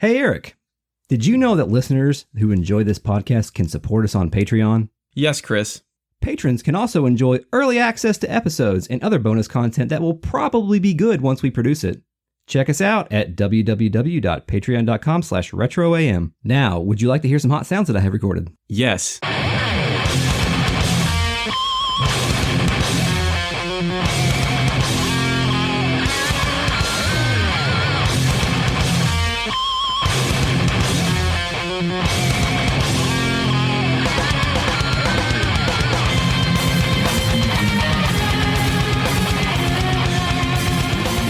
Hey, Eric, did you know that listeners who enjoy this podcast can support us on Patreon? Yes, Chris. Patrons can also enjoy early access to episodes and other bonus content that will probably be good once we produce it. Check us out at www.patreon.com/retroam. Now, would you like to hear some hot sounds that I have recorded? Yes.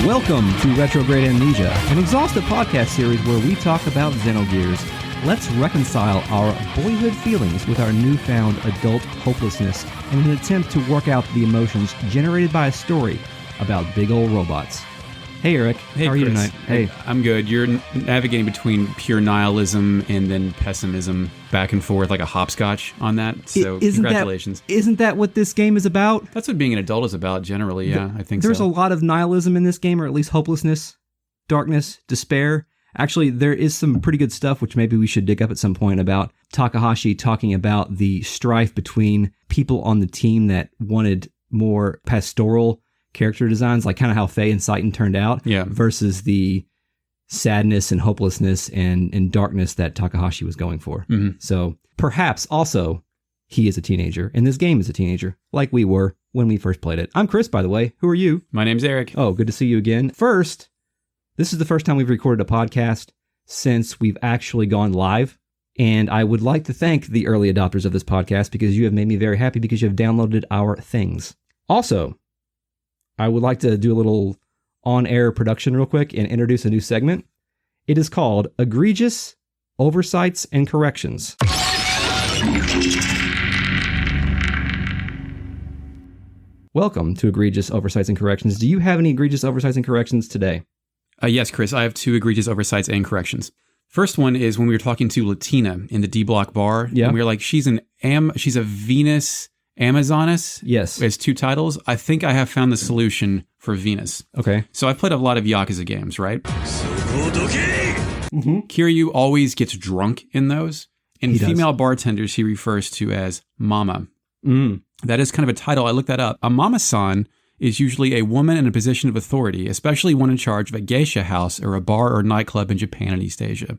Welcome to Retrograde Amnesia, an exhaustive podcast series where we talk about Xenogears. Let's reconcile our boyhood feelings with our newfound adult hopelessness in an attempt to work out the emotions generated by a story about big old robots. Hey, Eric. Hey, how are you Chris. tonight? Hey. I'm good. You're navigating between pure nihilism and then pessimism back and forth like a hopscotch on that. So congratulations. Isn't that what this game is about? That's what being an adult is about generally, yeah. I think There's so. a lot of nihilism in this game, or at least hopelessness, darkness, despair. Actually, there is some pretty good stuff, which maybe we should dig up at some point, about Takahashi talking about the strife between people on the team that wanted more pastoral character designs, like kind of how Faye and Citan turned out, versus the sadness and hopelessness and darkness that Takahashi was going for. Mm-hmm. So perhaps also he is a teenager, and this game is a teenager, like we were when we first played it. I'm Chris, by the way. Who are you? My name's Eric. Oh, good to see you again. First, this is the first time we've recorded a podcast since we've actually gone live. And I would like to thank the early adopters of this podcast because you have made me very happy because you have downloaded our things. Also, I would like to do a little on-air production real quick and introduce a new segment. It is called Egregious Oversights and Corrections. Welcome to Egregious Oversights and Corrections. Do you have any egregious oversights and corrections today? Yes, Chris. I have two egregious oversights and corrections. First one is when we were talking to Latina in the D-Block bar. Yeah. And we were like, she's a Venus Amazoness. Yes. As two titles. I think I have found the solution for Venus. Okay. So I've played a lot of Yakuza games, right? Mm-hmm. Kiryu always gets drunk in those. And He does. female bartenders he refers to as mama. Mm. That is kind of a title. I looked that up. A mama-san is usually a woman in a position of authority, especially one in charge of a geisha house or a bar or nightclub in Japan and East Asia.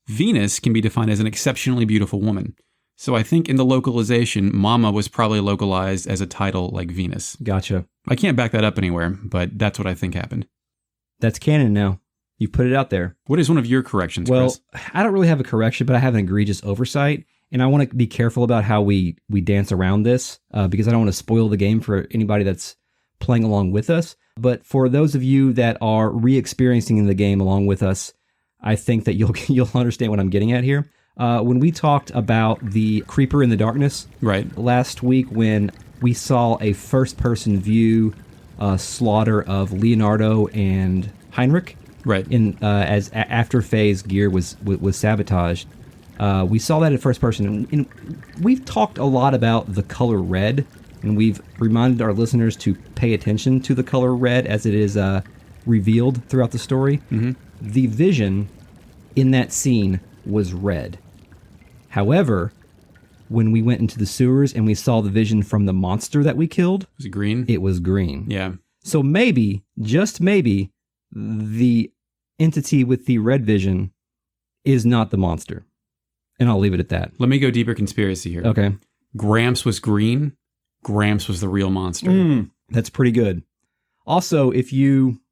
Venus can be defined as an exceptionally beautiful woman. So I think in the localization, mama was probably localized as a title like Venus. Gotcha. I can't back that up anywhere, but that's what I think happened. That's canon now. You put it out there. What is one of your corrections, Well, Chris? I don't really have a correction, but I have an egregious oversight. And I want to be careful about how we dance around this because I don't want to spoil the game for anybody that's playing along with us. But for those of you that are re-experiencing the game along with us, I think that you'll understand what I'm getting at here. When we talked about the Creeper in the Darkness last week, when we saw a first-person view slaughter of Leonardo and Heinrich, as after Faye's gear was sabotaged, we saw that in first person. And we've talked a lot about the color red, and we've reminded our listeners to pay attention to the color red as it is revealed throughout the story. Mm-hmm. The vision in that scene was red. However, when we went into the sewers and we saw the vision from the monster that we killed... Was it green? It was green. Yeah. So maybe, just maybe, the entity with the red vision is not the monster. And I'll leave it at that. Let me go deeper conspiracy here. Okay. Gramps was green. Gramps was the real monster. That's pretty good. Also, if you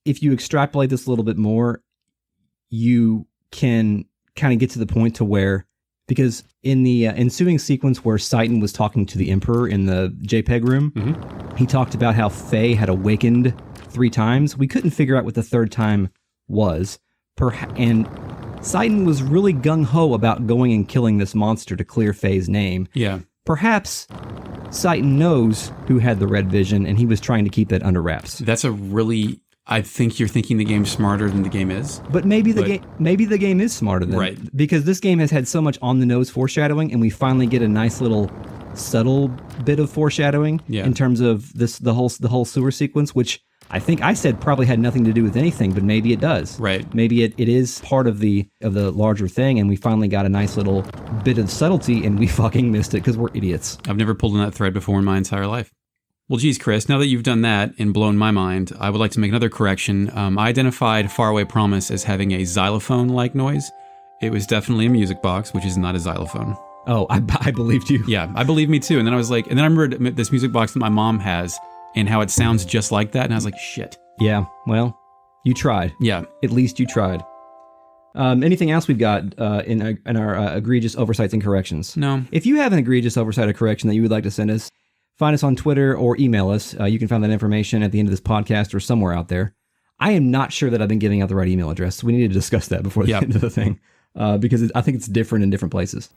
extrapolate this a little bit more, you can kind of get to the point to where, because in the ensuing sequence where Citan was talking to the Emperor in the JPEG room, he talked about how Faye had awakened 3 times. We couldn't figure out what the third time was. And Citan was really gung-ho about going and killing this monster to clear Faye's name. Yeah. Perhaps Citan knows who had the red vision, and he was trying to keep that under wraps. That's a really... I think you're thinking the game's smarter than the game is. But maybe the game is smarter than it. Because this game has had so much on-the-nose foreshadowing, and we finally get a nice little subtle bit of foreshadowing in terms of the whole sewer sequence, which I think I said probably had nothing to do with anything, but maybe it does. Right. Maybe it is part of the larger thing, and we finally got a nice little bit of subtlety, and we fucking missed it because we're idiots. I've never pulled on that thread before in my entire life. Well, geez, Chris, now that you've done that and blown my mind, I would like to make another correction. I identified Faraway Promise as having a xylophone-like noise. It was definitely a music box, which is not a xylophone. Oh, I believed you. Yeah, I believe me too. And then I was like, and then I remembered this music box that my mom has and how it sounds just like that. And I was like, shit. Yeah, well, you tried. Yeah. At least you tried. Anything else we've got in our egregious oversights and corrections? No. If you have an egregious oversight or correction that you would like to send us, find us on Twitter or email us. You can find that information at the end of this podcast or somewhere out there. I am not sure that I've been giving out the right email address, so we need to discuss that before the end of the thing, because I think it's different in different places.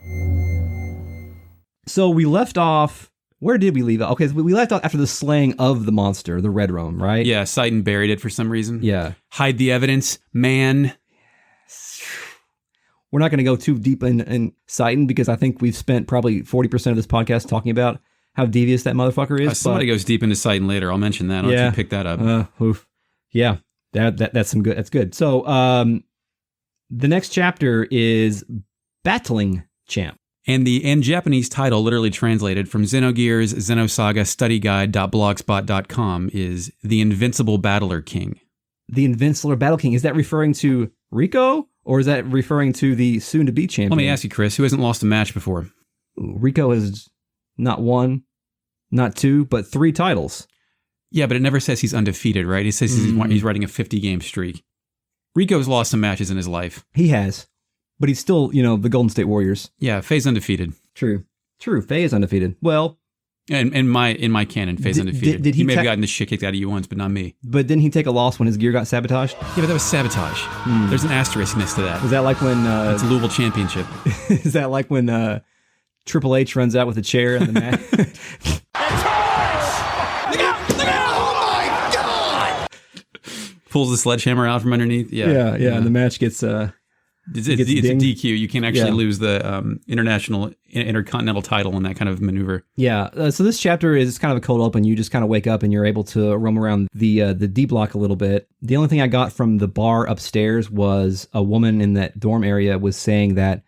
So we left off... Where did we leave off? Okay, so we left off after the slaying of the monster, the Red Roam, right? Yeah, Citan buried it for some reason. Yeah. Hide the evidence, man. We're not going to go too deep in Citan because I think we've spent probably 40% of this podcast talking about how devious that motherfucker is. Somebody goes deep into Citan later. I'll mention that. I'll let you pick that up. Yeah, that's some good. That's good. So the next chapter is Battling Champ. And the Japanese title, literally translated from Xenogears Xenosaga StudyGuide.blogspot.com, is The Invincible Battler King. The Invincible Battle King. Is that referring to Rico, or is that referring to the soon-to-be champion? Let me ask you, Chris, who hasn't lost a match before? Rico has not one, not two, but 3 titles. Yeah, but it never says he's undefeated, right? It says he's riding a 50-game streak. Rico's lost some matches in his life. He has. But he's still, the Golden State Warriors. Yeah, Faye's undefeated. True. Faye is undefeated. Well... In my canon, Faye's undefeated. Did he may have gotten the shit kicked out of you once, but not me. But didn't he take a loss when his gear got sabotaged? Yeah, but that was sabotage. There's an asterisk next to that. Was that like when... it's a Louisville championship. Is that like when Triple H runs out with a chair in the match? Pulls the sledgehammer out from underneath. Yeah. And the match gets... It's a DQ. You can't actually lose the intercontinental title in that kind of maneuver. Yeah. So this chapter is kind of a cold open. You just kind of wake up and you're able to roam around the D block a little bit. The only thing I got from the bar upstairs was a woman in that dorm area was saying that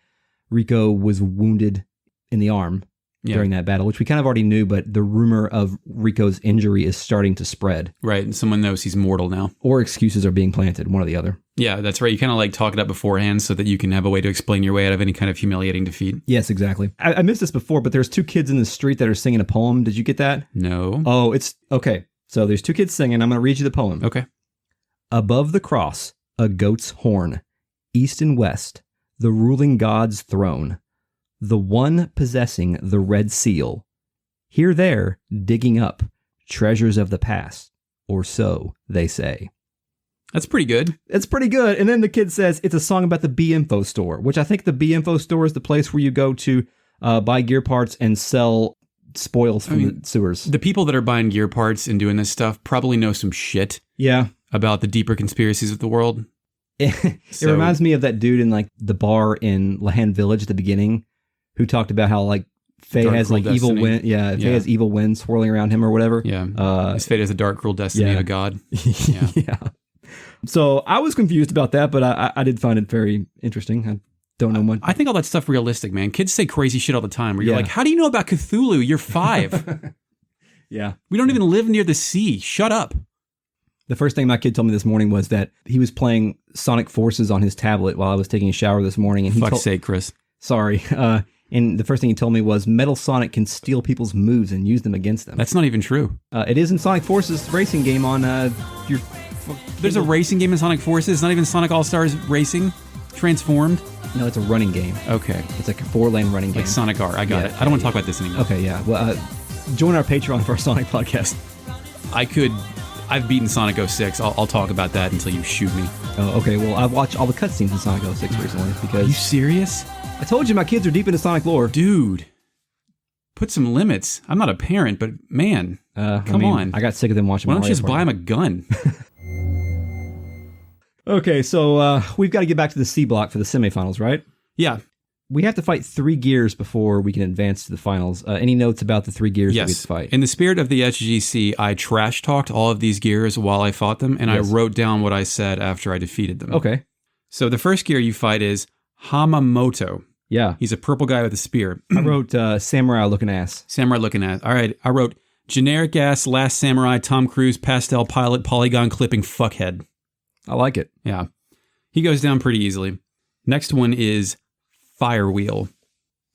Rico was wounded in the arm during that battle, which we kind of already knew, but the rumor of Rico's injury is starting to spread. Right. And someone knows he's mortal now. Or excuses are being planted, one or the other. Yeah, that's right. You kind of like talk it up beforehand so that you can have a way to explain your way out of any kind of humiliating defeat. Yes, exactly. I missed this before, but there's 2 kids in the street that are singing a poem. Did you get that? No. Oh, it's... Okay. So there's 2 kids singing. I'm going to read you the poem. Okay. Above the cross, a goat's horn. East and west, the ruling God's throne. The one possessing the red seal. Here there, digging up treasures of the past. Or so they say. That's pretty good. It's pretty good. And then the kid says it's a song about the B-Info store, which I think the B-Info store is the place where you go to buy gear parts and sell spoils from the sewers. The people that are buying gear parts and doing this stuff probably know some shit about the deeper conspiracies of the world. It reminds me of that dude in like the bar in Lahan Village at the beginning who talked about how like Faye has like evil wind. Yeah, Faye has evil wind swirling around him or whatever. Yeah. His fate has a dark, cruel destiny of a god. Yeah. So I was confused about that, but I did find it very interesting. I don't know much. I think all that stuff realistic, man. Kids say crazy shit all the time where you're like, how do you know about Cthulhu? You're 5. Yeah. We don't even live near the sea. Shut up. The first thing my kid told me this morning was that he was playing Sonic Forces on his tablet while I was taking a shower this morning. And fuck's sake, Chris. Sorry. And the first thing he told me was Metal Sonic can steal people's moves and use them against them. That's not even true. It is in Sonic Forces racing game on your... There's a racing game in Sonic Forces. It's not even Sonic All-Stars Racing Transformed. No, it's a running game. Okay. It's like a 4-lane running game. Like Sonic R. I got it. I don't want to talk about this anymore. Okay, yeah. Well, join our Patreon for our Sonic podcast. I've beaten Sonic 06. I'll talk about that until you shoot me. Oh, okay. Well, I've watched all the cutscenes in Sonic 06 recently because... Are you serious? I told you my kids are deep into Sonic lore. Dude. Put some limits. I'm not a parent, but man, come on. I got sick of them watching Why Mario don't you just buy him a gun? Okay, so we've got to get back to the C block for the semifinals, right? Yeah. we have to fight 3 gears before we can advance to the finals. Any notes about the 3 gears that we have to fight? In the spirit of the SGC, I trash talked all of these gears while I fought them, and I wrote down what I said after I defeated them. Okay. So the first gear you fight is Hamamoto. Yeah. He's a purple guy with a spear. I wrote samurai looking ass. Samurai looking ass. All right. I wrote generic ass, Last Samurai, Tom Cruise, pastel pilot, polygon clipping fuckhead. I like it. Yeah. He goes down pretty easily. Next one is Firewheel.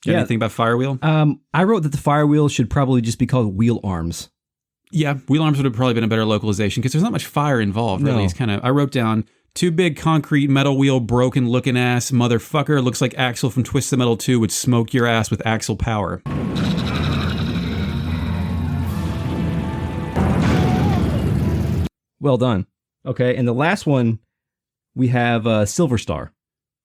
Anything about Firewheel? I wrote that the Firewheel should probably just be called Wheel Arms. Yeah, Wheel Arms would have probably been a better localization because there's not much fire involved, really. No. It's I wrote down, too big concrete metal wheel broken looking ass motherfucker. Looks like Axel from Twisted Metal 2 would smoke your ass with Axel power. Well done. Okay, and the last one, we have Silverstar.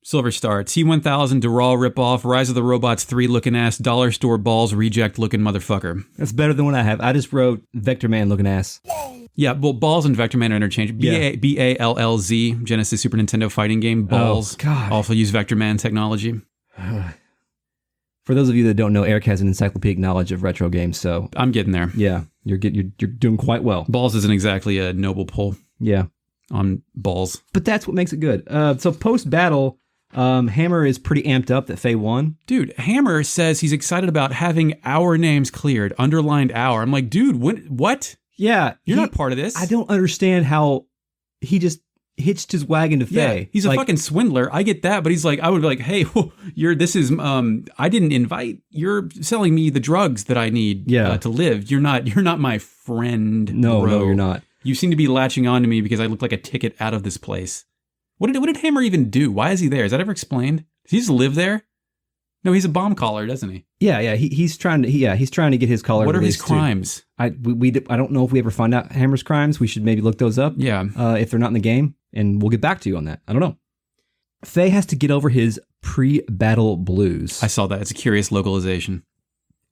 Silverstar, T-1000, Dural ripoff, Rise of the Robots 3 looking ass, dollar store balls reject looking motherfucker. That's better than what I have. I just wrote Vector Man looking ass. Yeah, well, balls and Vector Man are interchangeable. B-A-L-L-Z, Genesis Super Nintendo fighting game. Balls also use Vector Man technology. For those of you that don't know, Eric has an encyclopedic knowledge of retro games, so I'm getting there. Yeah, you're doing quite well. Balls isn't exactly a noble pull. Yeah, on balls, but that's what makes it good. So post battle, Hammer is pretty amped up that Faye won. Dude, Hammer says he's excited about having our names cleared, underlined our. I'm like, dude, what? Yeah, you're not part of this. I don't understand how he just hitched his wagon to Faye. Yeah, he's a fucking swindler. I get that, but he's like, I would be like, hey, I didn't invite. You're selling me the drugs that I need to live. You're not my friend. No, bro. No, you're not. You seem to be latching on to me because I look like a ticket out of this place. What did Hammer even do? Why is he there? Is that ever explained? Does he just live there? No, he's a bomb caller, doesn't he? Yeah. He's trying to get his caller. What are his crimes? I don't know if we ever find out Hammer's crimes. We should maybe look those up. Yeah. If they're not in the game, and we'll get back to you on that. I don't know. Faye has to get over his pre-battle blues. I saw that. It's a curious localization.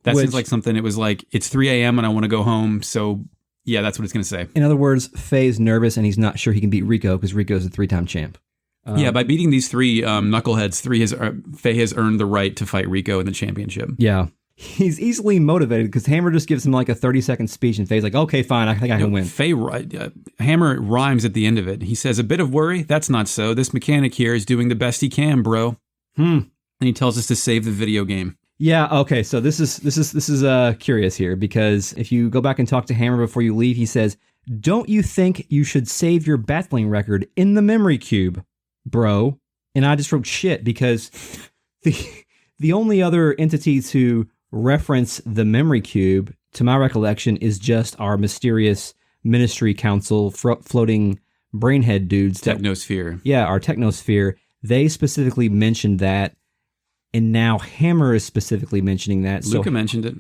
That seems like something. It was like, it's 3 a.m. and I want to go home. So yeah, that's what it's going to say. In other words, Faye's nervous and he's not sure he can beat Rico because Rico's a 3-time champ. Yeah, by beating these 3 knuckleheads, Faye has earned the right to fight Rico in the championship. Yeah. He's easily motivated because Hammer just gives him like a 30-second speech and Faye's like, okay, fine, I think I can win. Hammer rhymes at the end of it. He says, a bit of worry? That's not so. This mechanic here is doing the best he can, bro. And he tells us to save the video game. Yeah, okay, so this is curious here because if you go back and talk to Hammer before you leave, he says, don't you think you should save your battling record in the memory cube, bro? And I just wrote shit because the only other entity to reference the memory cube, to my recollection, is just our mysterious Ministry Council floating brainhead dudes. Technosphere. Our Technosphere. They specifically mentioned that, and now Hammer is specifically mentioning that. Luca mentioned it.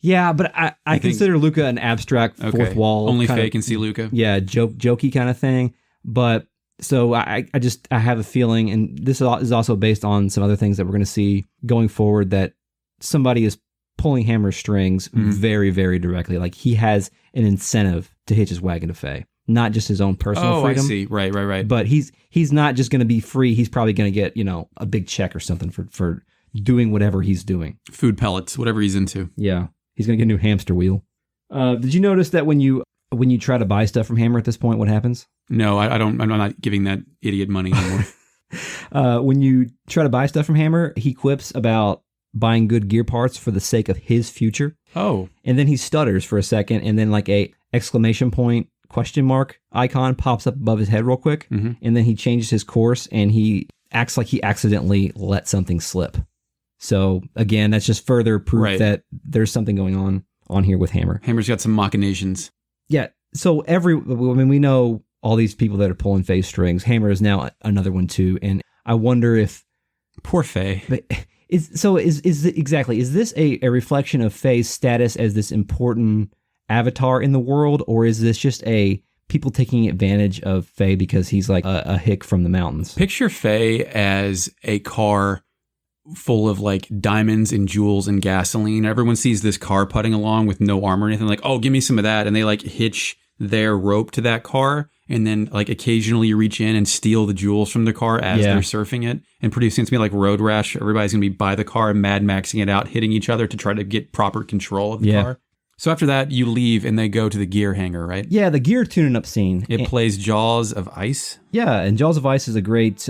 Yeah, but I consider Luca an abstract fourth wall. Only Faye can see Luca. Yeah, jokey kind of thing. But so I have a feeling, and this is also based on some other things that we're going to see going forward, that somebody is pulling Hammer's strings very, very directly. Like he has an incentive to hitch his wagon to Faye, not just his own personal freedom. I see. Right. But he's not just going to be free. He's probably going to get, a big check or something for doing whatever he's doing. Food pellets, whatever he's into. Yeah. He's going to get a new hamster wheel. Did you notice that when you try to buy stuff from Hammer at this point, what happens? No, I'm not giving that idiot money anymore. When you try to buy stuff from Hammer, he quips about buying good gear parts for the sake of his future. Oh. And then he stutters for a second, and then like a exclamation point question mark icon pops up above his head real quick, and then he changes his course, and he acts like he accidentally let something slip. So again, that's just further proof that there's something going on here with Hammer. Hammer's got some machinations. Yeah. So we know all these people that are pulling Faye's strings. Hammer is now another one too, and I wonder if poor Faye. Is this a reflection of Faye's status as this important avatar in the world, or is this just a people taking advantage of Faye because he's like a hick from the mountains? Picture Faye as a car full of like diamonds and jewels and gasoline. Everyone sees this car putting along with no armor or anything, like, oh, give me some of that, and they like hitch their rope to that car, and then like occasionally you reach in and steal the jewels from the car as they're surfing it, and producing something like road rash. Everybody's going to be by the car, Mad Maxing it out, hitting each other to try to get proper control of the car. So after that, you leave and they go to the gear hangar, right? Yeah, the gear tuning up scene. It plays Jaws of Ice. Yeah, and Jaws of Ice is a great...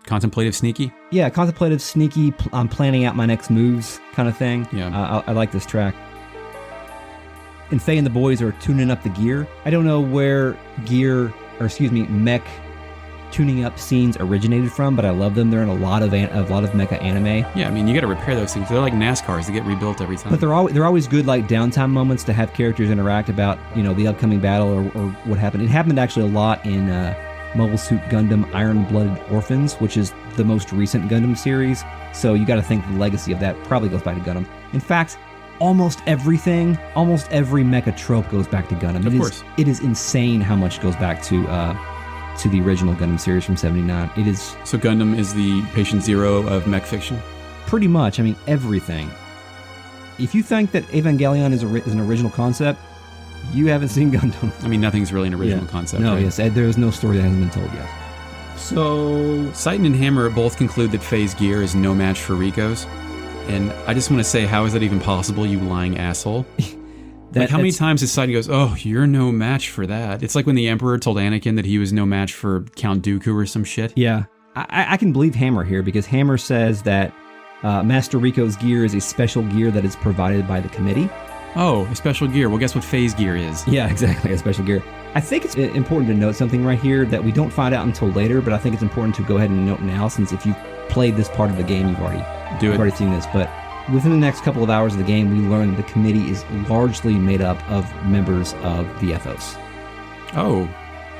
contemplative sneaky? Yeah, contemplative sneaky, I'm planning out my next moves kind of thing. Yeah. I like this track. And Faye and the boys are tuning up the gear. I don't know where mech tuning up scenes originated from, but I love them. They're in a lot of mecha anime. Yeah, I mean, you got to repair those things. They're like NASCARs. They get rebuilt every time. But they're always good, like downtime moments to have characters interact about the upcoming battle or what happened. It happened actually a lot in Mobile Suit Gundam Iron-Blooded Orphans, which is the most recent Gundam series. So you got to think the legacy of that probably goes back to Gundam. In fact, almost every mecha trope goes back to Gundam. Of course. It is insane how much goes back to the original Gundam series from '79. It is... So Gundam is the patient zero of mech fiction? Pretty much. I mean, everything. If you think that Evangelion is an original concept, you haven't seen Gundam. I mean, nothing's really an original concept. No, right? yes. There is no story that hasn't been told yet. So... Citan and Hammer both conclude that Faye's gear is no match for Rico's. And I just want to say, how is that even possible, you lying asshole? How many times has Citan goes, oh, you're no match for that? It's like when the Emperor told Anakin that he was no match for Count Dooku or some shit. Yeah. I can believe Hammer here, because Hammer says that Master Rico's gear is a special gear that is provided by the committee. Oh, a special gear. Well, guess what Faye's gear is? Yeah, exactly, a special gear. I think it's important to note something right here that we don't find out until later, but I think it's important to go ahead and note now, since if you've played this part of the game, you've already seen this. But within the next couple of hours of the game, we learn that the committee is largely made up of members of the Ethos. Oh,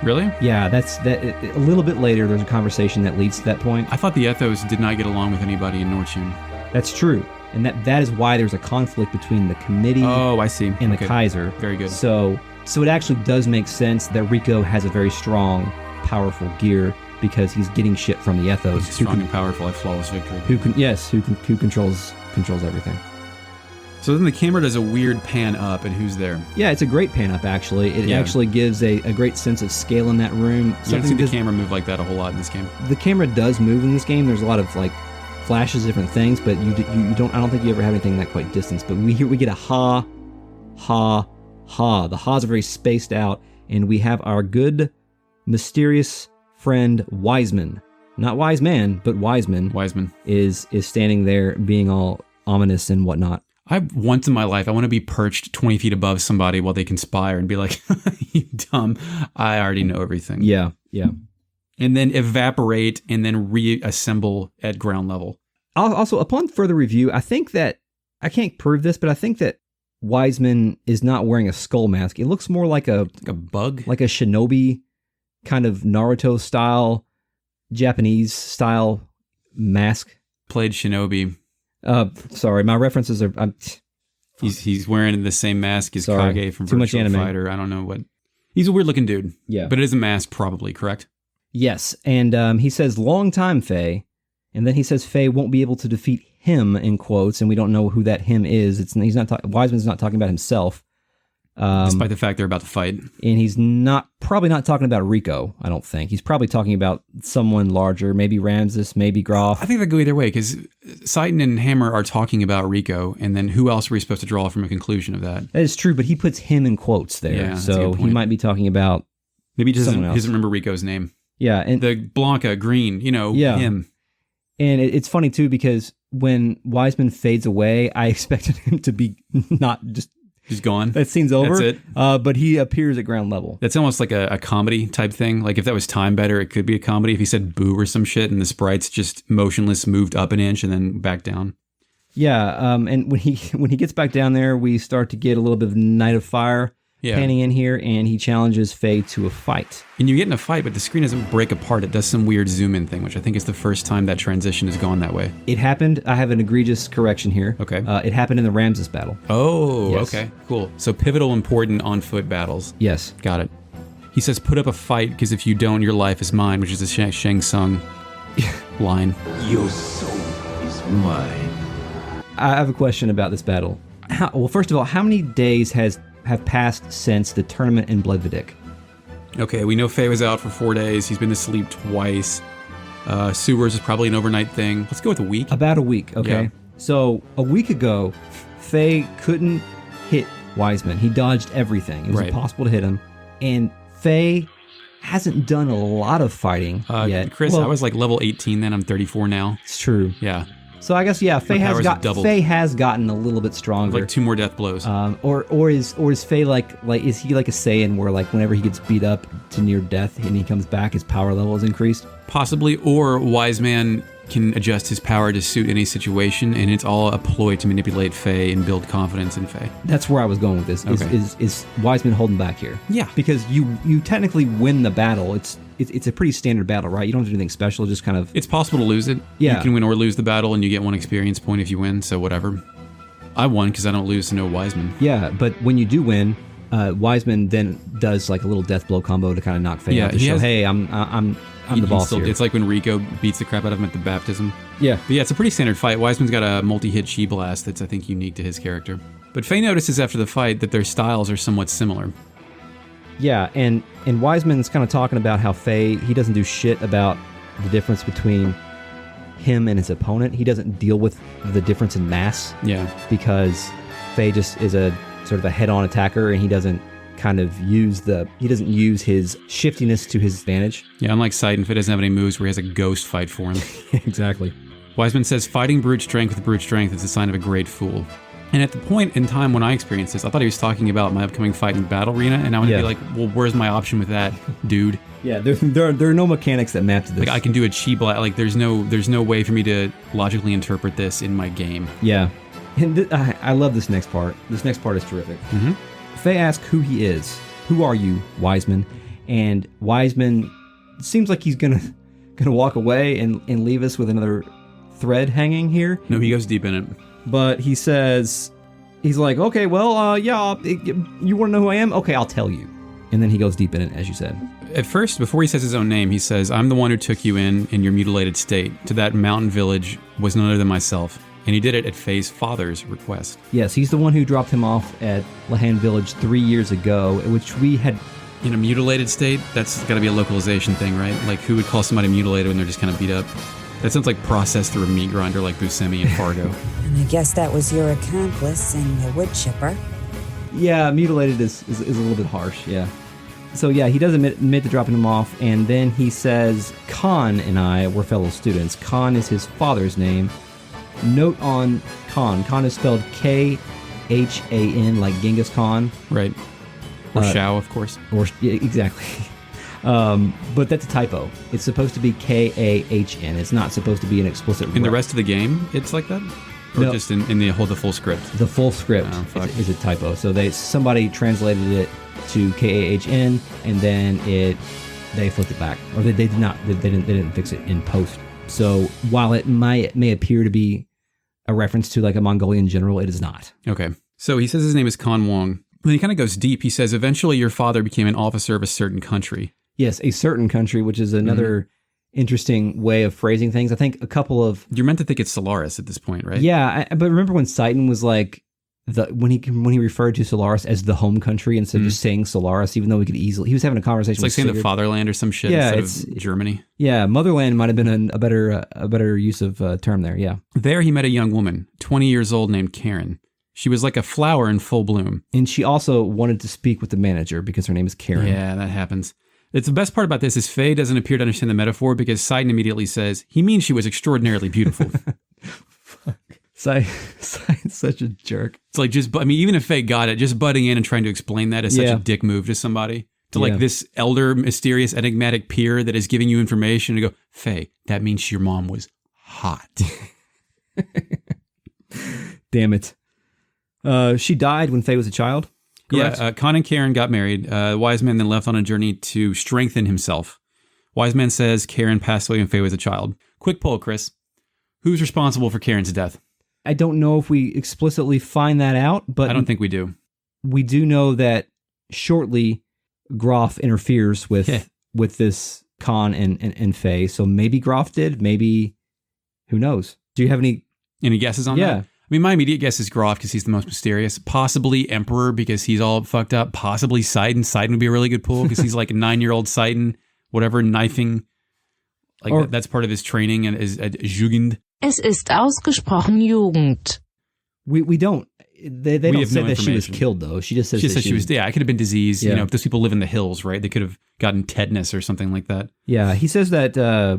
really? Yeah, a little bit later, there's a conversation that leads to that point. I thought the Ethos did not get along with anybody in Nortune. That's true. And that is why there's a conflict between the committee and the Kaiser. Very good. So it actually does make sense that Rico has a very strong, powerful gear, because he's getting shit from the Ethos. He's strong and powerful, like flawless victory. Who controls everything. So then the camera does a weird pan up, and who's there? Yeah, it's a great pan up, actually. It actually gives a great sense of scale in that room. You don't see the camera move like that a whole lot in this game. The camera does move in this game. There's a lot of like flashes of different things, but you don't. I don't think you ever have anything that quite distance. But we get a ha, ha, ha. The ha's are very spaced out, and we have our good, mysterious friend Wiseman. Not wise man, but Wiseman. Wiseman is standing there being all ominous and whatnot. Once in my life, I want to be perched 20 feet above somebody while they conspire and be like, you dumb, I already know everything. Yeah. And then evaporate and then reassemble at ground level. Also, upon further review, I think that, I can't prove this, but I think that Wiseman is not wearing a skull mask. It looks more like a bug? Like a shinobi kind of Naruto style, Japanese style mask. Played shinobi. Sorry, my references are... He's wearing the same mask as Kage from Virtua Fighter. I don't know what... He's a weird-looking dude. Yeah. But it is a mask, probably, correct? Yes, and he says, long time, Faye. And then he says Faye won't be able to defeat him, in quotes, and we don't know who that him is. Wiseman's not talking about himself. Despite the fact they're about to fight. And he's probably not talking about Rico, I don't think. He's probably talking about someone larger, maybe Ramses, maybe Groff. I think that go either way, because Citan and Hammer are talking about Rico, and then who else are we supposed to draw from a conclusion of that? That is true, but he puts him in quotes there, yeah, so he might be talking about maybe he doesn't remember Rico's name. Yeah. And the Blanca, green, him. And it's funny, too, because when Wiseman fades away, I expected him to be not just... He's gone. That scene's over. That's it. But he appears at ground level. That's almost like a comedy type thing. Like if that was time better, it could be a comedy. If he said boo or some shit and the sprites just motionless moved up an inch and then back down. Yeah. And when he gets back down there, we start to get a little bit of Night of Fire panning in here, and he challenges Faye to a fight. And you get in a fight, but the screen doesn't break apart. It does some weird zoom in thing, which I think is the first time that transition has gone that way. It happened. I have an egregious correction here. Okay. It happened in the Ramses battle. Oh, yes. Okay, cool. So pivotal, important on-foot battles. Yes. Got it. He says, put up a fight, because if you don't, your life is mine, which is a Shang Tsung line. Your soul is mine. I have a question about this battle. Well, first of all, how many days have passed since the tournament in Bloodvidic? Okay, we know Faye was out for 4 days. He's been to sleep twice. Sewers is probably an overnight thing. Let's go with a week. About a week, okay. Yeah. So a week ago, Faye couldn't hit Wiseman. He dodged everything. It was impossible to hit him. And Faye hasn't done a lot of fighting yet. Chris, I was like level 18 then. I'm 34 now. It's true. Yeah. So I guess, Faye has gotten a little bit stronger. Like 2 more death blows. Or is Faye is he like a Saiyan where like whenever he gets beat up to near death and he comes back, his power level is increased? Possibly, or Wiseman can adjust his power to suit any situation, and it's all a ploy to manipulate Faye and build confidence in Faye. That's where I was going with this. Okay. Is Wiseman holding back here? Yeah. Because you technically win the battle. It's a pretty standard battle, right? You don't do anything special, just kind of... It's possible to lose it. Yeah. You can win or lose the battle, and you get 1 experience point if you win, so whatever. I won because I don't lose to no Wiseman. Yeah, but when you do win, Wiseman then does like a little death blow combo to kind of knock Faye out to show, hey, I'm the boss here. It's like when Rico beats the crap out of him at the baptism. Yeah. But yeah, it's a pretty standard fight. Wiseman's got a multi-hit chi blast that's, I think, unique to his character. But Faye notices after the fight that their styles are somewhat similar. Yeah, and Wiseman's kind of talking about how Faye, he doesn't do shit about the difference between him and his opponent. He doesn't deal with the difference in mass. Yeah. Because Faye just is a sort of a head-on attacker, and he doesn't kind of use his shiftiness to his advantage. Yeah, unlike Citan, Faye doesn't have any moves where he has a ghost fight for him. Exactly. Wiseman says, fighting brute strength with brute strength is a sign of a great fool. And at the point in time when I experienced this, I thought he was talking about my upcoming fight in Battle Arena, and I would be like, well, where's my option with that, dude? Yeah, there are no mechanics that map to this. Like, I can do a chi blast. Like, there's no way for me to logically interpret this in my game. Yeah. And I love this next part. This next part is terrific. Mm-hmm. Faye asks who he is. Who are you, Wiseman? And Wiseman seems like he's gonna walk away and leave us with another thread hanging here. No, he goes deep in it. But he says, he's like, okay, well, you want to know who I am? Okay, I'll tell you. And then he goes deep in it, as you said. At first, before he says his own name, he says, I'm the one who took you in your mutilated state. To that mountain village was none other than myself. And he did it at Faye's father's request. Yes, he's the one who dropped him off at Lahan Village 3 years ago, which we had... In a mutilated state? That's got to be a localization thing, right? Like, who would call somebody mutilated when they're just kind of beat up? That sounds like processed through a meat grinder like Buscemi and Fargo. And I guess that was your accomplice in the wood chipper. Yeah, mutilated is a little bit harsh, yeah. So yeah, he does admit to dropping him off, and then he says, Khan and I were fellow students. Khan is his father's name. Note on Khan. Khan is spelled Khan, like Genghis Khan. Right. Or Shao, of course. Yeah, exactly. But that's a typo. It's supposed to be Kahn. It's not supposed to be an explicit... In the rest of the game, it's like that? Or No. just in the full script? The full script is a typo. So somebody translated it to Kahn, and then they flipped it back, or they didn't fix it in post. So while it may appear to be a reference to like a Mongolian general, it is not. Okay. So he says his name is Khan Wong. Then he kind of goes deep. He says, eventually your father became an officer of a certain country. Yes, a certain country, which is another interesting way of phrasing things. I think a couple of... You're meant to think it's Solaris at this point, right? Yeah, but remember when Citan was like, when he referred to Solaris as the home country instead of just saying Solaris, even though he could easily... He was having a conversation It's like with saying Sigurd. the fatherland or some shit instead of Germany. Yeah, motherland might have been a better use of term there, yeah. There he met a young woman, 20 years old, named Karen. She was like a flower in full bloom. And she also wanted to speak with the manager because her name is Karen. Yeah, that happens. It's the best part about this is Faye doesn't appear to understand the metaphor because Citan immediately says, he means she was extraordinarily beautiful. Fuck. Citan's such a jerk. It's like even if Faye got it, just butting in and trying to explain that is such a dick move to somebody. To like this elder, mysterious, enigmatic peer that is giving you information and go, Faye, that means your mom was hot. Damn it. She died when Faye was a child? Correct? Yeah, Khan and Karen got married. Wiseman then left on a journey to strengthen himself. Wiseman says Karen passed away when Faye was a child. Quick poll, Chris. Who's responsible for Karen's death? I don't know if we explicitly find that out, but... I don't think we do. We do know that shortly Groff interferes with this Khan and Faye, so maybe Groff did, maybe... Who knows? Do you have any guesses on that? mean, my immediate guess is Groff because he's the most mysterious. Possibly Emperor because he's all fucked up. Possibly Citan. Citan would be a really good pull because he's like a 9-year-old Citan, whatever, knifing. Like that's part of his training and is Jugend. Es ist ausgesprochen Jugend. We don't. They don't have say no that she was information. killed, though. She just says She that said she was, yeah, it could have been disease. Yeah. You know, if those people live in the hills, right? They could have gotten tetanus or something like that. Yeah, he says that,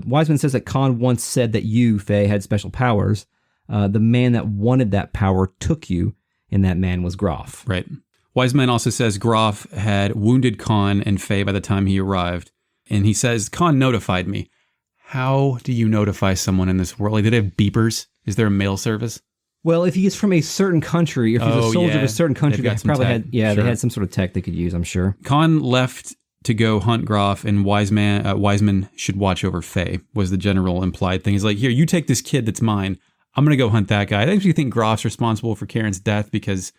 Wiseman says that Khan once said that you, Faye, had special powers. The man that wanted that power took you, and that man was Groff. Right. Wiseman also says Groff had wounded Khan and Faye by the time he arrived. And he says, Khan notified me. How do you notify someone in this world? Like, did they have beepers? Is there a mail service? Well, if he is from a certain country, or if he's a soldier of a certain country, They've got they some probably tech. had, Sure. they had some sort of tech they could use, I'm sure. Khan left to go hunt Groff, and Wiseman should watch over Faye, was the general implied thing. He's like, here, you take this kid that's mine. I'm going to go hunt that guy. I actually think Groff's responsible for Karen's death because,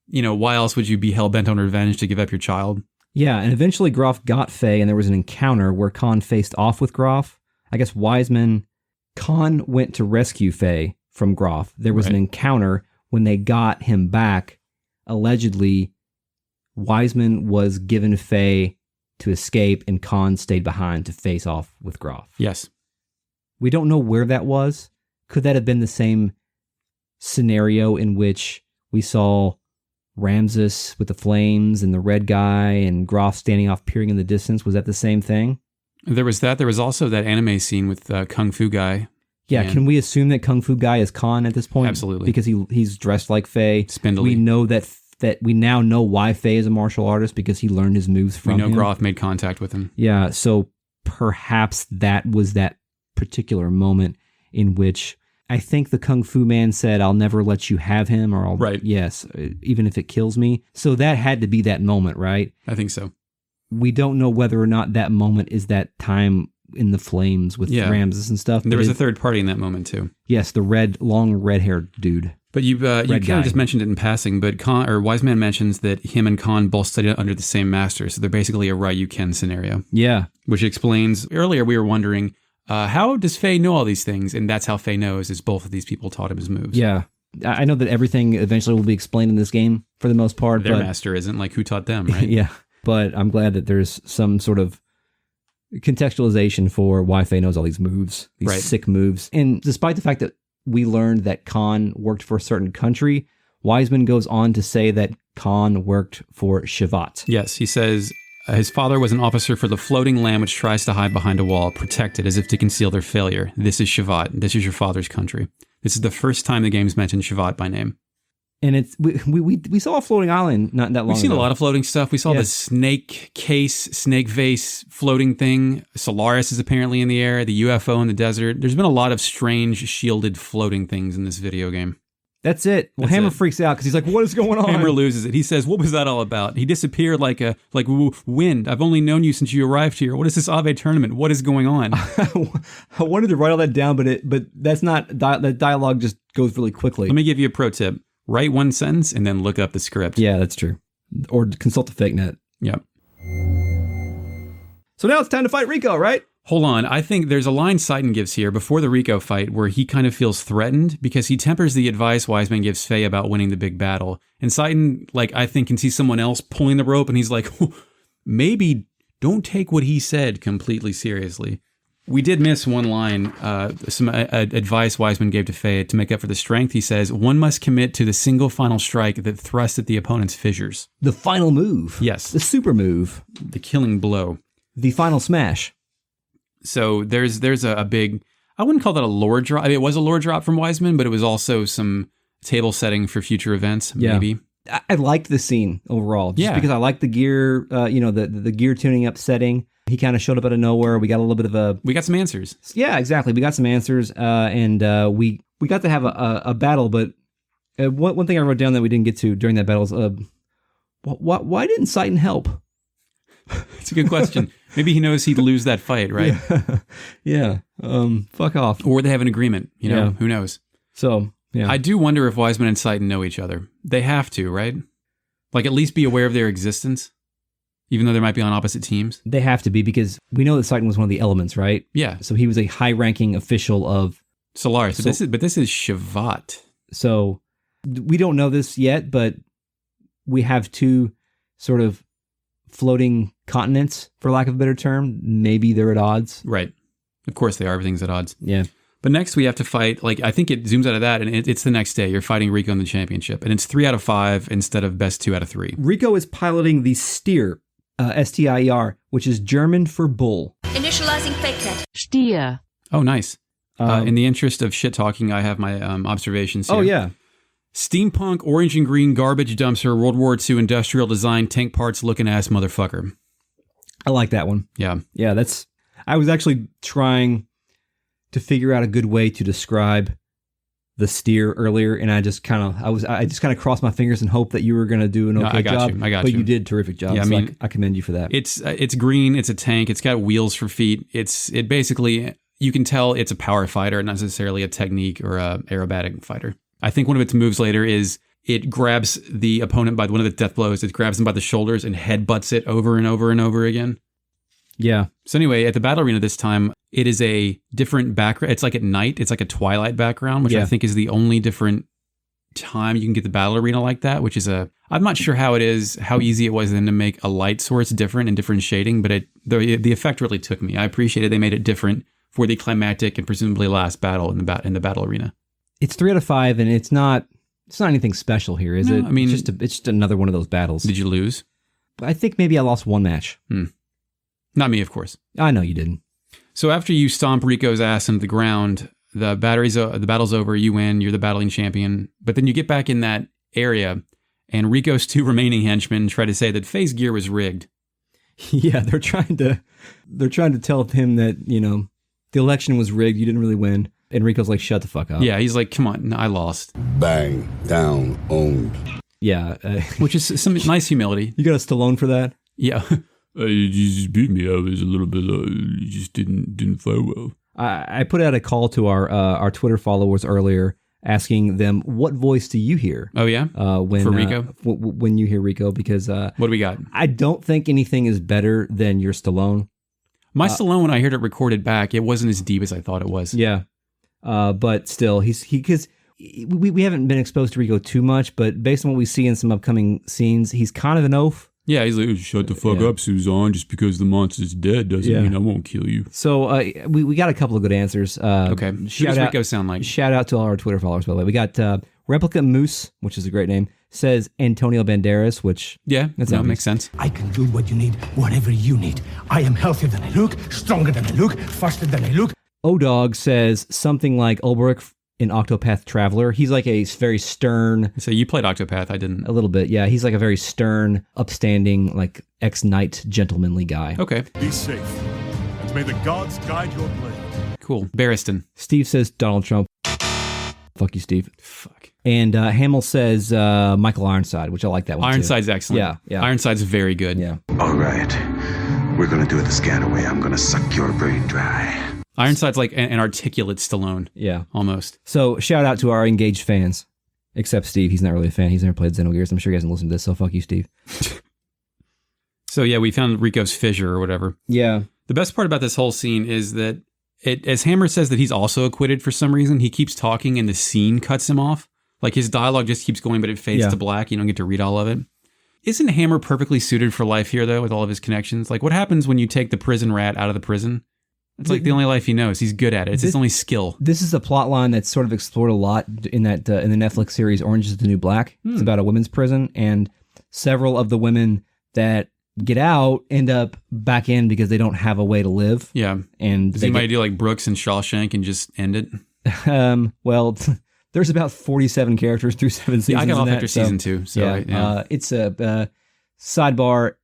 you know, why else would you be hell-bent on revenge to give up your child? Yeah, and eventually Groff got Faye, and there was an encounter where Khan faced off with Groff. I guess Khan went to rescue Faye from Groff. There was an encounter when they got him back. Allegedly, Wiseman was given Faye to escape, and Khan stayed behind to face off with Groff. Yes. We don't know where that was. Could that have been the same scenario in which we saw Ramses with the flames and the red guy and Groff standing off peering in the distance? Was that the same thing? There was that. There was also that anime scene with Kung Fu guy. Yeah, And- can we assume that Kung Fu guy is Khan at this point? Absolutely. Because he's dressed like Faye. Spindly. We know that we now know why Faye is a martial artist because he learned his moves from We know him. Groff made contact with him. Yeah, so perhaps that was that particular moment in which I think the Kung Fu man said, I'll never let you have him, or Right. yes, even if it kills me. So that had to be that moment, right? I think so. We don't know whether or not that moment is that time in the flames with Yeah. Ramses and stuff. And there but was a third party in that moment too. yes, the long red-haired dude. But you kind guy. of just mentioned it in passing, but Wiseman mentions that him and Khan both studied under the same master, so they're basically a Ryuken scenario, Yeah. which explains, earlier we were wondering, how does Faye know all these things? And that's how Faye knows, is both of these people taught him his moves. Yeah. I know that everything eventually will be explained in this game for the most part. Their but master isn't, like, who taught them, right? yeah. But I'm glad that there's some sort of contextualization for why Faye knows all these moves, these Right. sick moves. And despite the fact that we learned that Khan worked for a certain country, Wiseman goes on to say that Khan worked for Shivat. Yes, he says his father was an officer for the floating land which tries to hide behind a wall, protected as if to conceal their failure. This is Shivat. This is your father's country. This is the first time the game's mentioned Shivat by name. And it's we saw a floating island not that long ago. We've seen a lot of floating stuff. We saw the Yes. snake vase floating thing. Solaris is apparently in the air, the UFO in the desert. There's been a lot of strange shielded floating things in this video game. That's it. Well, That's Hammer it. freaks out because he's like, what is going on? Hammer loses it. He says, what was that all about? He disappeared like wind. I've only known you since you arrived here. What is this Ave tournament? What is going on? I wanted to write all that down, but that's not, that dialogue just goes really quickly. Let me give you a pro tip. Write one sentence and then look up the script. Yeah, that's true. Or consult the fake net. Yep. So now it's time to fight Rico, right? Hold on. I think there's a line Citan gives here before the Rico fight where he kind of feels threatened because he tempers the advice Wiseman gives Faye about winning the big battle. And Citan, I think, can see someone else pulling the rope and he's like, maybe don't take what he said completely seriously. We did miss one line, some advice Wiseman gave to Faye to make up for the strength. He says, one must commit to the single final strike that thrusts at the opponent's fissures. The final move. Yes. The super move. The killing blow. The final smash. So there's a big, I wouldn't call that a lore drop. I mean, it was a lore drop from Wiseman, but it was also some table setting for future events, maybe. I liked the scene overall. Just Yeah. because I liked the gear, the gear tuning up setting. He kind of showed up out of nowhere. We got a little bit of a... We got some answers. Yeah, exactly. We got some answers, and we got to have a battle, but one thing I wrote down that we didn't get to during that battle is, why didn't Citan help? It's a good question. Maybe he knows he'd lose that fight, right? Yeah. Fuck off. Or they have an agreement, Yeah. Who knows? So, yeah. I do wonder if Wiseman and Citan know each other. They have to, right? At least be aware of their existence, even though they might be on opposite teams. They have to be, because we know that Citan was one of the elements, right? Yeah. So he was a high-ranking official of... Solaris. But this is Shivat. So we don't know this yet, but we have two sort of floating continents, for lack of a better term. Maybe they're at odds. Right. Of course they are. Everything's at odds. Yeah. But next we have to fight, like, I think it zooms out of that, and it's the next day. You're fighting Rico in the championship, and it's 3 out of 5 instead of best 2 out of 3. Rico is piloting the Stier, S-T-I-E-R, which is German for bull. Initializing fake net. Stier. Oh, nice. In the interest of shit talking, I have my observations here. Oh, yeah. Steampunk, orange and green garbage dumpster, World War II industrial design, tank parts looking ass motherfucker. I like that one. Yeah. Yeah, I was actually trying to figure out a good way to describe the Stier earlier, and I just kind of crossed my fingers and hoped that you were going to do an okay job. I got but you. You did a terrific job. Yeah, so I mean, I commend you for that. It's green. It's a tank. It's got wheels for feet. It basically, you can tell it's a power fighter, not necessarily a technique or a aerobatic fighter. I think one of its moves later is it grabs the opponent by one of the death blows. It grabs them by the shoulders and headbutts it over and over and over again. Yeah. So anyway, at the battle arena this time, it is a different background. It's like at night. It's like a twilight background, which I think is the only different time you can get the battle arena like that, which is I'm not sure how easy it was then to make a light source different and different shading, but the effect really took me. I appreciated they made it different for the climactic and presumably last battle in the battle arena. It's 3 out of 5, and it's not anything special here, is it? I mean, it's just another one of those battles. Did you lose? I think maybe I lost one match. Not me, of course. I know you didn't. So after you stomp Rico's ass into the ground, the battle's over, you win, you're the battling champion. But then you get back in that area, and Rico's 2 remaining henchmen try to say that Faye's gear was rigged. Yeah, they're trying to tell him that, the election was rigged, you didn't really win. And Rico's like, shut the fuck up. Yeah, he's like, come on, I lost. Bang, down, owned. Yeah. Which is some nice humility. You got a Stallone for that? Yeah. You just beat me. I was a little bit, you just didn't fight well. I put out a call to our Twitter followers earlier, asking them, what voice do you hear? Oh, yeah? For Rico? When you hear Rico, because... what do we got? I don't think anything is better than your Stallone. My Stallone, when I heard it recorded back, it wasn't as deep as I thought it was. Yeah. But still, because we haven't been exposed to Rico too much, but based on what we see in some upcoming scenes, he's kind of an oaf. Yeah, he's like, shut the fuck up, Suzanne. Just because the monster's dead doesn't mean I won't kill you. So we got a couple of good answers. Okay. What does Rico sound like? Shout out to all our Twitter followers, by the way. We got Replica Moose, which is a great name, says Antonio Banderas, which... Yeah, that makes sense. I can do what you need, whatever you need. I am healthier than I look, stronger than I look, faster than I look. O-Dog says something like Ulbrich in Octopath Traveler. He's like a very stern... So you played Octopath, I didn't. A little bit, yeah. He's like a very stern, upstanding, like ex-knight, gentlemanly guy. Okay. Be safe, and may the gods guide your blade. Cool. Barristan. Steve says Donald Trump. Fuck you, Steve. Fuck. And Hamill says Michael Ironside, which I like that one Ironside's too. excellent. Yeah. Ironside's very good. Yeah. All right. We're going to do it the scan way. I'm going to suck your brain dry. Ironside's like an articulate Stallone. Yeah. Almost. So shout out to our engaged fans. Except Steve. He's not really a fan. He's never played Xenogears. I'm sure he hasn't listened to this, so fuck you, Steve. So yeah, we found Rico's fissure or whatever. Yeah. The best part about this whole scene is that as Hammer says that he's also acquitted for some reason, he keeps talking and the scene cuts him off. Like his dialogue just keeps going, but it fades to black. You don't get to read all of it. Isn't Hammer perfectly suited for life here, though, with all of his connections? Like, what happens when you take the prison rat out of the prison? It's like the only life he knows. He's good at it. It's his only skill. This is a plot line that's sort of explored a lot in that in the Netflix series Orange is the New Black. It's about a women's prison, and several of the women that get out end up back in because they don't have a way to live. Yeah. And does anybody do like Brooks and Shawshank and just end it? Well, there's about 47 characters through 7 seasons. Yeah, I got off after so, season 2. So yeah. It's a sidebar.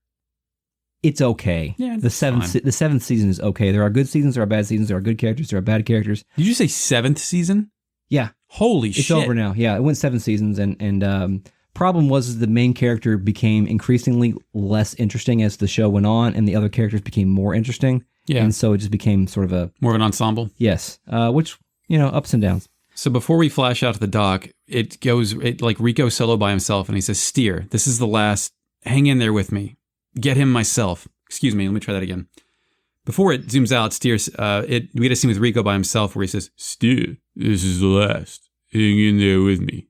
It's okay. Yeah, the seventh season is okay. There are good seasons, there are bad seasons, there are good characters, there are bad characters. Did you say 7th season? Yeah. Holy shit. It's over now. Yeah, it went 7 seasons, and problem was the main character became increasingly less interesting as the show went on, and the other characters became more interesting. Yeah. And so it just became sort of more of an ensemble. Yes. Which, ups and downs. So before we flash out to the dock, it like Rico solo by himself, and he says, Stier, this is the last. Hang in there with me. Get him myself. Excuse me, let me try that again. Before it zooms out, Stier, we get a scene with Rico by himself where he says, Stier, this is the last. hang in there with me.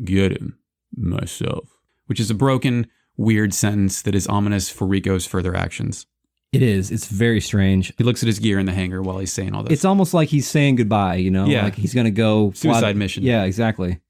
Get him. Myself. Which is a broken, weird sentence that is ominous for Rico's further actions. It is. It's very strange. He looks at his gear in the hangar while he's saying all this. It's almost like he's saying goodbye, you know? Yeah. Like he's going to go... Suicide mission. Yeah, exactly.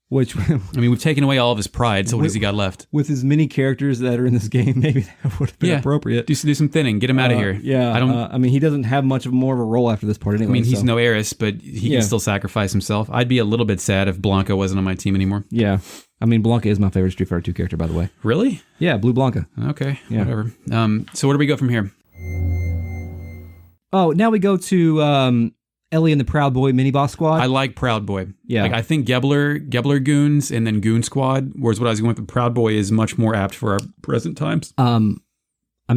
Which... I mean, we've taken away all of his pride, so what has he got left? With as many characters that are in this game, maybe that would have been appropriate. Do some thinning. Get him out of here. Yeah. I mean, he doesn't have much more of a role after this part anyway. I mean, he's no heiress, but he can still sacrifice himself. I'd be a little bit sad if Blanca wasn't on my team anymore. Yeah. I mean, Blanca is my favorite Street Fighter 2 character, by the way. Really? Yeah, Blue Blanca. Okay, Yeah. whatever. So where do we go from here? Oh, now we go to Elly and the Proud Boy mini-boss squad. I like Proud Boy. Yeah. Like, I think Gebler Goons and then Goon Squad, whereas what I was going with, Proud Boy is much more apt for our present times. I'm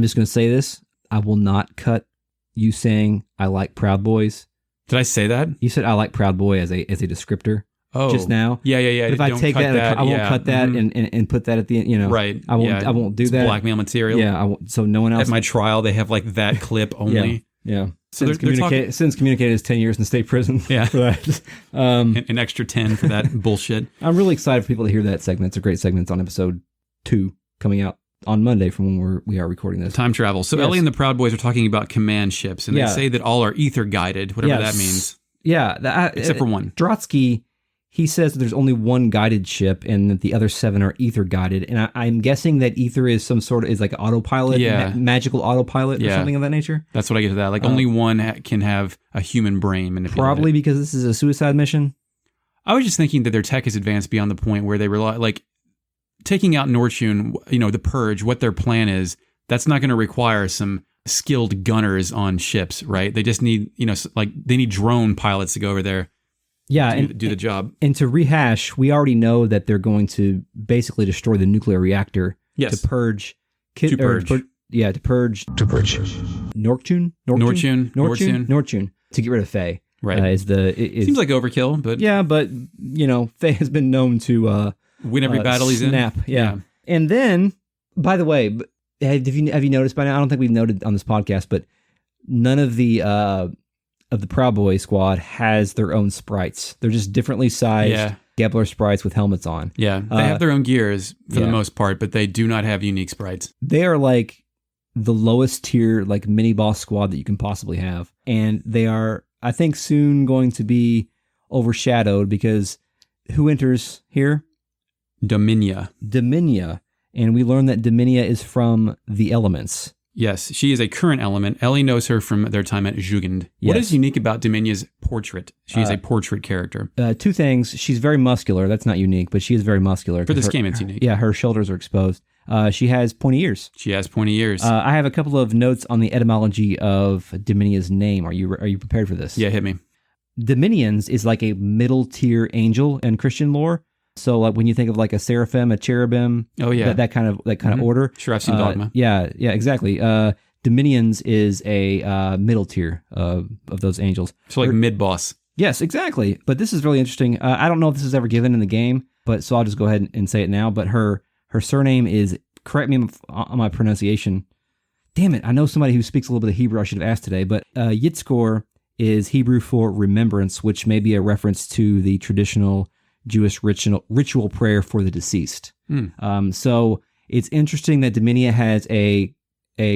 just going to say this. I will not cut you saying I like Proud Boys. Did I say that? You said I like Proud Boy as a descriptor just now. Yeah. But if I take that, I won't cut that and put that at the end, you know. Right. I won't do it's that. Blackmail material. Yeah, I won't, so no one else. At my trial, they have like that clip only. Yeah. So since communicated is 10 years in state prison. Yeah. For that. An extra 10 for that bullshit. I'm really excited for people to hear that segment. It's a great segment. It's on episode 2 coming out on Monday from when we are recording this. Time travel. So Yes. Elly and the Proud Boys are talking about command ships, and they say that all are ether guided, whatever that means. Yeah. Except for one. Drotsky, he says that there's only one guided ship and that the other 7 are ether guided. And I'm guessing that ether is some sort of, is like an autopilot, magical autopilot or something of that nature. That's what I get to that. Like only one can have a human brain manipulated. Probably because this is a suicide mission. I was just thinking that their tech is advanced beyond the point where they rely, like taking out Nortune, the Purge, what their plan is, that's not going to require some skilled gunners on ships, right? They just need, they need drone pilots to go over there. Yeah, do the job. And to rehash, we already know that they're going to basically destroy the nuclear reactor to purge. To purge Nortune to get rid of Faye. Right. Seems like overkill, but but Faye has been known to win every battle he's in. Yeah. And then, by the way, have you noticed by now? I don't think we've noted on this podcast, but none of the Proud Boy squad has their own sprites. They're just differently sized Gebler sprites with helmets on. Yeah, they have their own gears for the most part, but they do not have unique sprites. They are like the lowest tier, like mini boss squad that you can possibly have, and they are, I think, soon going to be overshadowed because who enters here? Dominia, and we learn that Dominia is from the Elements. Yes, she is a current element. Elly knows her from their time at Jugend. What is unique about Dominia's portrait? She is a portrait character. 2 things. She's very muscular. That's not unique, but she is very muscular. For this game, it's unique. Yeah, her shoulders are exposed. She has pointy ears. I have a couple of notes on the etymology of Dominia's name. Are you prepared for this? Yeah, hit me. Dominions is like a middle tier angel in Christian lore. So like when you think of like a seraphim, a cherubim, that kind of order. Sure, I've seen Dogma. Yeah, exactly. Dominions is a middle tier of those angels. So like mid-boss. Yes, exactly. But this is really interesting. I don't know if this is ever given in the game, but so I'll just go ahead and say it now. But her surname is, correct me on my pronunciation. Damn it, I know somebody who speaks a little bit of Hebrew I should have asked today, but Yitzkor is Hebrew for remembrance, which may be a reference to the traditional Jewish ritual prayer for the deceased. So it's interesting that Dominia has a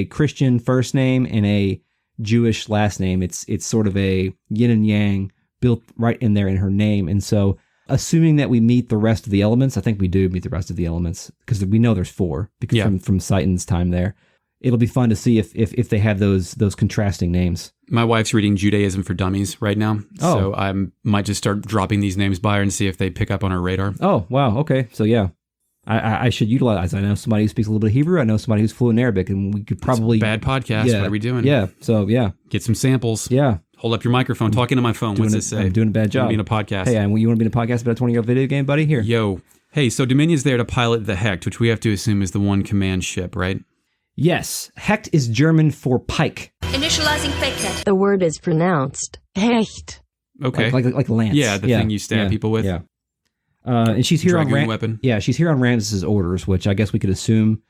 Christian first name and a Jewish last name. It's sort of a yin and yang built right in there in her name. And so assuming that we meet the rest of the elements, I think we do meet the rest of the elements because we know there's 4 because from Citan's time there. It'll be fun to see if they have those contrasting names. My wife's reading Judaism for Dummies right now, so I might just start dropping these names by her and see if they pick up on her radar. Oh, wow. Okay. So, yeah. I should utilize. I know somebody who speaks a little bit of Hebrew. I know somebody who's fluent in Arabic, and we could probably... Bad podcast. What are we doing? Yeah. So, yeah. Get some samples. Yeah. Hold up your microphone. Talk into my phone. What's this say? I'm doing a bad job. Being a podcast. Hey, you want to be in a podcast about a 20-year-old video game, buddy? Here. Yo. Hey, so Dominion's there to pilot the Hecht, which we have to assume is the one command ship, right? Yes. Hecht is German for pike. Initializing fake. The word is pronounced Hecht. Okay. Like lance. Yeah, the thing you stab people with. Yeah. And she's here Dragoon weapon. Yeah, she's here on Ramses' orders, which I guess we could assume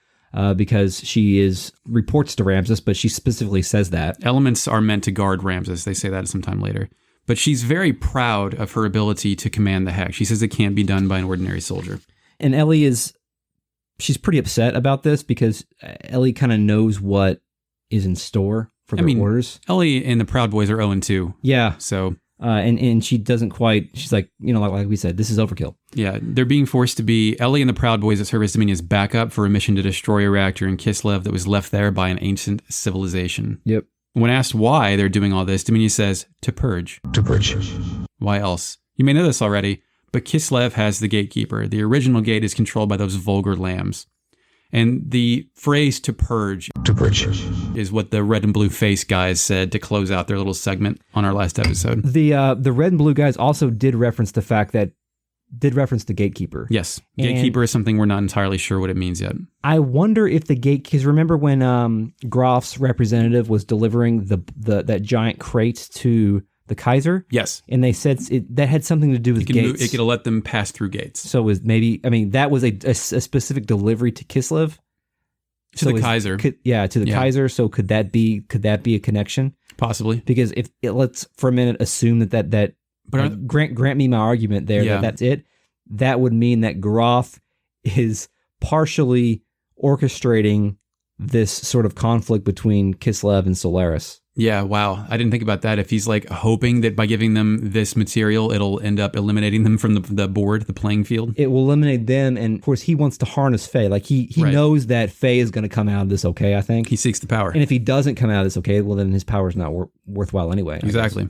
because she reports to Ramses, but she specifically says that. Elements are meant to guard Ramses. They say that sometime later. But she's very proud of her ability to command the heck. She says it can't be done by an ordinary soldier. And Elly she's pretty upset about this because Elly kind of knows what is in store for their orders. Elly and the Proud Boys are 0-2. Yeah. So... and she doesn't quite, she's like, like we said, this is overkill. Yeah, they're being forced to be Elly and the Proud Boys that serve as Dominia's backup for a mission to destroy a reactor in Kislev that was left there by an ancient civilization. Yep. When asked why they're doing all this, Dominia says, to purge. To purge. Why else? You may know this already, but Kislev has the gatekeeper. The original gate is controlled by those vulgar lambs. And the phrase to purge is what the red and blue face guys said to close out their little segment on our last episode. The red and blue guys also did reference the gatekeeper. Yes. Gatekeeper is something we're not entirely sure what it means yet. I wonder if because remember when Grof's representative was delivering that giant crate to the Kaiser? Yes. And they said that had something to do with gates. It could let them pass through gates. So was that was a specific delivery to Kislev? To the Kaiser. To the Kaiser. So could that be a connection? Possibly. Because if let's for a minute assume that grant me my argument there that that's it, that would mean that Groff is partially orchestrating this sort of conflict between Kislev and Solaris. Yeah, wow. I didn't think about that. If he's like hoping that by giving them this material, it'll end up eliminating them from the board, the playing field. It will eliminate them. And of course, he wants to harness Faye. Like he knows that Faye is going to come out of this okay, I think. He seeks the power. And if he doesn't come out of this okay, well, then his power is not worthwhile anyway. Exactly.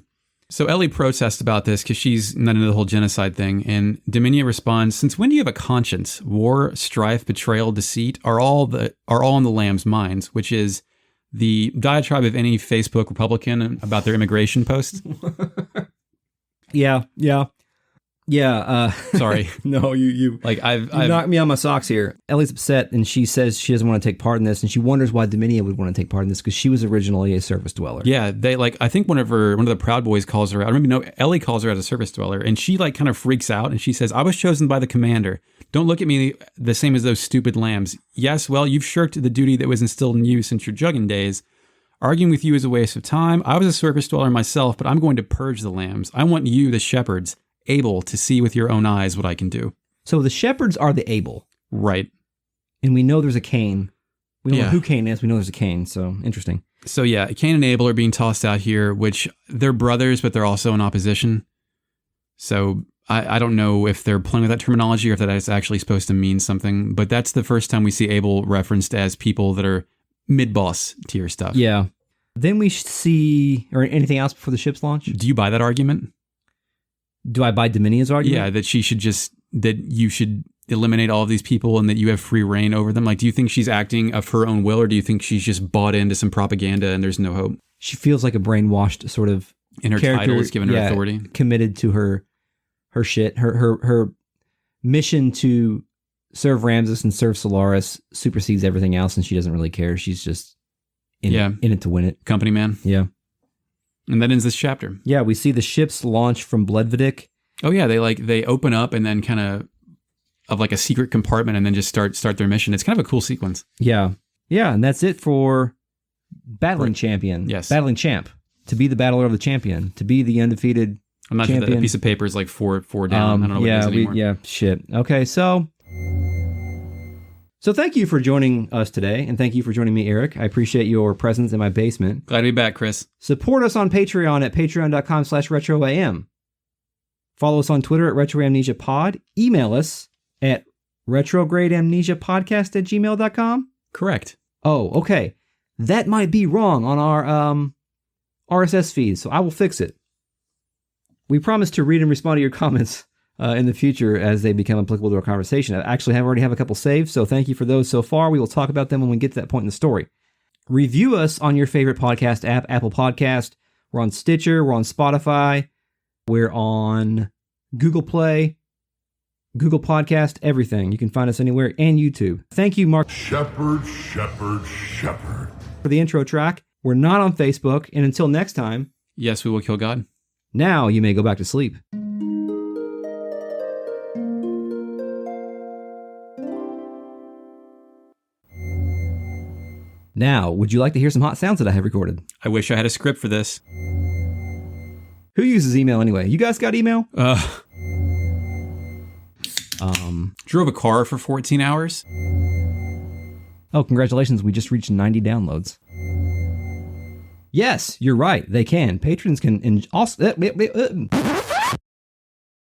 So Elly protests about this because she's not into the whole genocide thing. And Dominia responds, since when do you have a conscience? War, strife, betrayal, deceit are all in the lamb's minds, which is the diatribe of any Facebook Republican about their immigration posts. Yeah. Sorry. No, you like I've knocked me on my socks here. Elly's upset, and she says she doesn't want to take part in this, and she wonders why Dominia would want to take part in this because she was originally a surface dweller. Yeah, they I think one of the Proud Boys calls her out. I don't even know. Elly calls her out as a surface dweller, and she kind of freaks out, and she says, "I was chosen by the commander. Don't look at me the same as those stupid lambs. Yes, well, you've shirked the duty that was instilled in you since your jugging days. Arguing with you is a waste of time. I was a surface dweller myself, but I'm going to purge the lambs. I want you, the shepherds, able to see with your own eyes what I can do." So the shepherds are the able. Right. And we know there's a Cain. We don't know who Cain is. We know there's a Cain. So interesting. So yeah, Cain and Abel are being tossed out here, which they're brothers, but they're also in opposition. So I don't know if they're playing with that terminology or if that is actually supposed to mean something, but that's the first time we see Abel referenced as people that are mid-boss tier stuff. Yeah. Then we see, or anything else before the ship's launch? Do you buy that argument? Do I buy Dominia's argument? Yeah, that you should eliminate all of these people and that you have free reign over them. Like, do you think she's acting of her own will, or do you think she's just bought into some propaganda and there's no hope? She feels like a brainwashed sort of in her character, title is given her authority. Committed to her shit. Her mission to serve Ramses and serve Solaris supersedes everything else, and she doesn't really care. She's just in it to win it. Company man. Yeah. And that ends this chapter. Yeah, we see the ships launch from Bledvidik. Oh yeah, they open up and then kind of like a secret compartment and then just start their mission. It's kind of a cool sequence. Yeah. Yeah, and that's it for Battling Champion. Yes. Battling Champ. To be the battler of the champion. To be the undefeated I'm not champion. sure that piece of paper is like four down. I don't know what it is anymore. Shit. Okay, so thank you for joining us today, and thank you for joining me, Eric. I appreciate your presence in my basement. Glad to be back, Chris. Support us on Patreon at patreon.com/retroam. Follow us on Twitter at retroamnesiapod. Email us at retrogradeamnesiapodcast@gmail.com. Correct. Oh, okay. That might be wrong on our RSS feed, so I will fix it. We promise to read and respond to your comments in the future as they become applicable to our conversation. I actually already have a couple saved, so thank you for those so far. We will talk about them when we get to that point in the story. Review us on your favorite podcast app, Apple Podcast. We're on Stitcher. We're on Spotify. We're on Google Play, Google Podcast, everything. You can find us anywhere, and YouTube. Thank you, Mark. Shepherd. For the intro track. We're not on Facebook, and until next time. Yes, we will kill God. Now you may go back to sleep. Now, would you like to hear some hot sounds that I have recorded? I wish I had a script for this. Who uses email anyway? You guys got email? Drove a car for 14 hours. Oh, congratulations. We just reached 90 downloads. Yes, you're right. They can. Patrons can also...